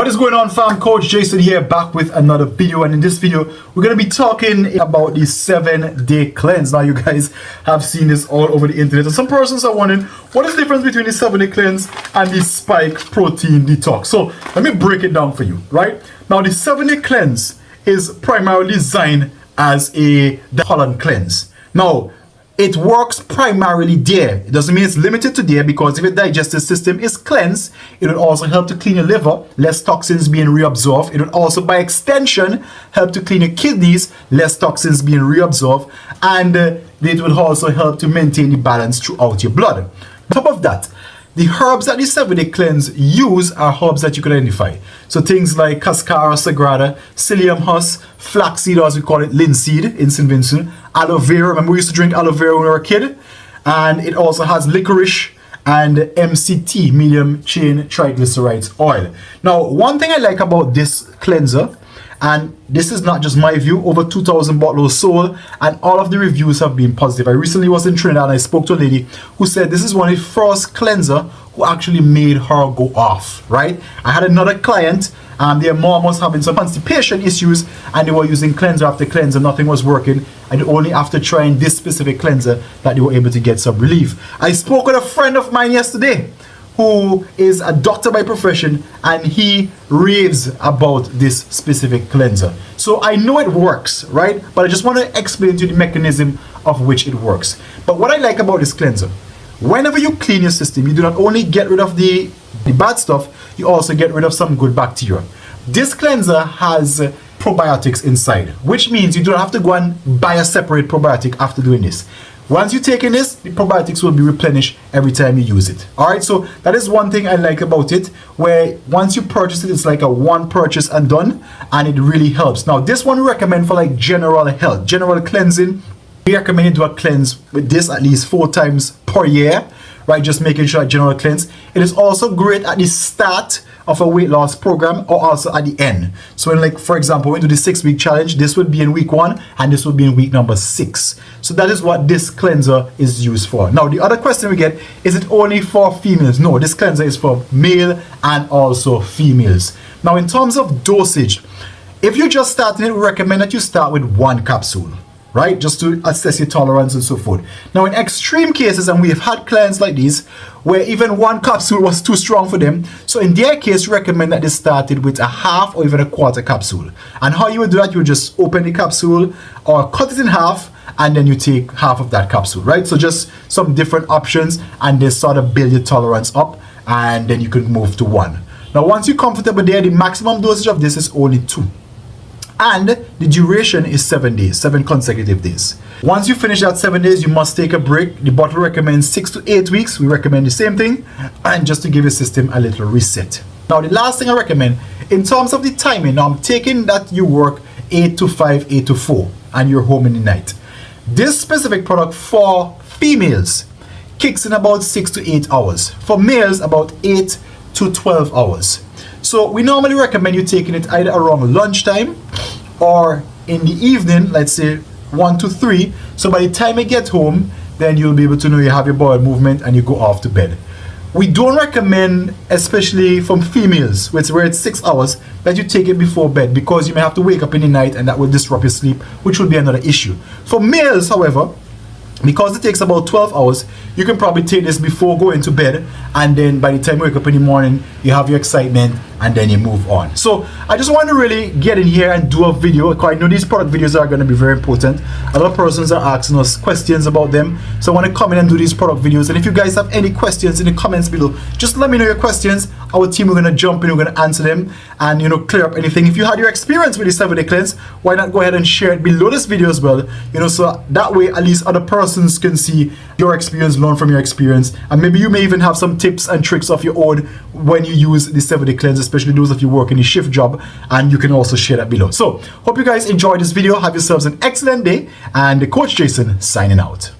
What is going on, fam? Coach Jason here, back with another video, and in this video we're going to be talking about the 7-day cleanse. Now you guys have seen this all over the internet, and some persons are wondering what is the difference between the 7-day cleanse and the spike protein detox. So let me break it down for you. Right now, the 7-day cleanse is primarily designed as a colon cleanse. Now it works primarily there. It doesn't mean it's limited to there, because if your digestive system is cleansed, it will also help to clean your liver, less toxins being reabsorbed. It will also, by extension, help to clean your kidneys, less toxins being reabsorbed, and it will also help to maintain the balance throughout your blood. On top of that, the herbs that the 7-day cleanse use are herbs that you can identify. So things like cascara sagrada, psyllium husk, flaxseed, or as we call it, linseed in St. Vincent, aloe vera. Remember, we used to drink aloe vera when we were a kid? And it also has licorice and MCT, medium chain triglycerides oil. Now, one thing I like about this cleanser, and this is not just my view, over 2,000 bottles sold, and all of the reviews have been positive. I recently was in Trinidad and I spoke to a lady who said this is one of the first cleanser who actually made her go off, right? I had another client, their mom was having some constipation issues, and they were using cleanser after cleanser, nothing was working, and only after trying this specific cleanser that they were able to get some relief. I spoke with a friend of mine yesterday who is a doctor by profession, and he raves about this specific cleanser. So I know it works, right? But I just want to explain to you the mechanism of which it works. But what I like about this cleanser, whenever you clean your system, you do not only get rid of the bad stuff, you also get rid of some good bacteria. This cleanser has probiotics inside, which means you don't have to go and buy a separate probiotic after doing this. Once you take in this, the probiotics will be replenished every time you use it. Alright, so that is one thing I like about it, where once you purchase it, it's like a one purchase and done, and it really helps. Now, this one we recommend for like general health, general cleansing. We recommend you do a cleanse with this at least 4 times per year, right? Just making sure a general cleanse. It is also great at the start of a weight loss program, or also at the end. So when, like, for example, we do the 6-week challenge, this would be in week 1 and this would be in week number 6. So that is what this cleanser is used for. Now, the other question we get, is it only for females? No, this cleanser is for male and also females. Now, in terms of dosage, if you're just starting it, we recommend that you start with 1 capsule, right? Just to assess your tolerance and so forth. Now, in extreme cases, and we have had clients like these where even 1 capsule was too strong for them, so in their case, we recommend that they started with a half or even a quarter capsule. And how you would do that, you would just open the capsule or cut it in half, and then you take half of that capsule, right? So just some different options, and they sort of build your tolerance up, and then you can move to 1. Now, once you're comfortable there, the maximum dosage of this is only 2. And the duration is 7 days, 7 consecutive days. Once you finish that 7 days, you must take a break. The bottle recommends 6 to 8 weeks. We recommend the same thing, and just to give your system a little reset. Now, the last thing I recommend, in terms of the timing, now I'm taking that you work 8 to 5, 8 to 4, and you're home in the night. This specific product for females kicks in about 6 to 8 hours. For males, about 8 to 12 hours. So we normally recommend you taking it either around lunchtime or in the evening, let's say 1 to 3. So by the time you get home, then you'll be able to know you have your bowel movement and you go off to bed. We don't recommend, especially from females, where it's 6 hours, that you take it before bed, because you may have to wake up in the night and that will disrupt your sleep, which will be another issue. For males, however, because it takes about 12 hours, you can probably take this before going to bed, and then by the time you wake up in the morning, you have your excitement, and then you move on. So I just want to really get in here and do a video, because I know these product videos are going to be very important. A lot of persons are asking us questions about them, so I want to come in and do these product videos. And if you guys have any questions in the comments below, just let me know your questions. Our team, we're going to jump in, we're going to answer them, and clear up anything. If you had your experience with the 7-day cleanse, why not go ahead and share it below this video as well, so that way at least other persons can see your experience, learn from your experience, and maybe you may even have some tips and tricks of your own when you use the 7-day cleanse, especially those of you working a shift job, and you can also share that below. So hope you guys enjoyed this video. Have yourselves an excellent day, and Coach Jason signing out.